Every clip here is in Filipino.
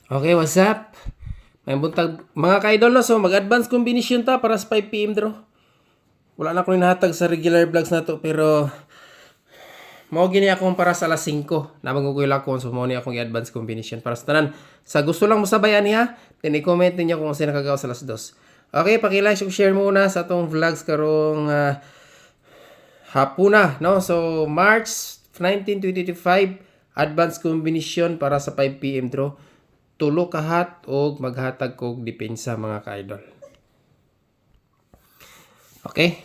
Okay, what's up? May buntag mga ka-idol na, so mag-advance combination ta para sa 5 PM draw. Wala na akong hinahatag sa regular vlogs na to, pero mao gini akong para sa alas 5 na maguguyol ako, so mao ni akong i-advance combination para sa tanan. Sa gusto lang mo sabayan niya, then i-comment niyo kung sino nakagawa sa alas 2. Okay, paki-like ug share muna sa atong vlogs karong hapuna, no? So March 19, 2025, advance combination para sa 5 PM draw. Tulo ka hat og maghatag kog depensa mga ka-idol. Okay?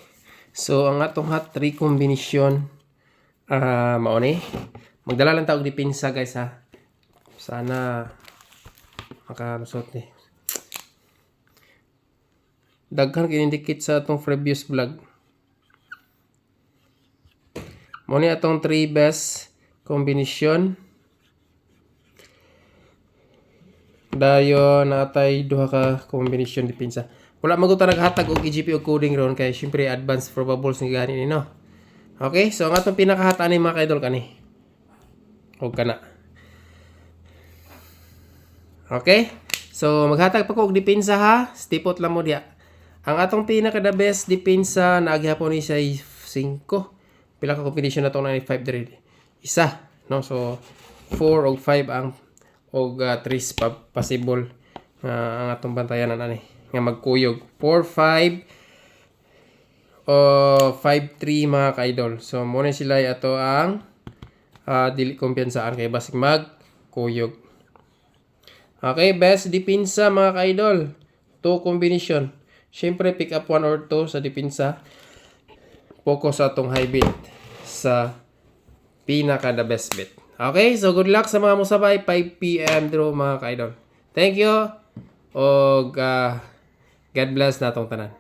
So ang atong hat 3 combination mao ni. Magdala lang ta og depensa guys ha. Sana makalusot ni. Daghan kinindikit sa atong previous vlog. Mao ni atong 3 best combination. Dayon natay duha ka combination depensa. Wala maguta naghatag og EGP og coding ron kay syempre advanced probables ni gani ni no. Okay, so ang atong pinakahata ni mga ka-idol kani. Og kana. Okay? So maghatag pa ko og depensa ha. Stipot lang mo diha. Ang atong pinaka the best depensa naaghapon ni siya 5. Pila ka combination na to na 5 dire. Isa, no? So 4 og 5 ang og 3 possible ang atong bantayan ani nga magkuyog 4 5 o 5 3 mga ka-idol. So mo na sila ato ang dili kumpiyansaan kay basig magkuyog. Okay, best depensa mga ka-idol, 2 combination. Syempre pick up 1 or 2 sa depensa. Focus sa atong high bid sa pinaka the best bet. Okay, so good luck sa mga musabay 5 PM draw mga ka-idol. Thank you. Og God bless natong tanan.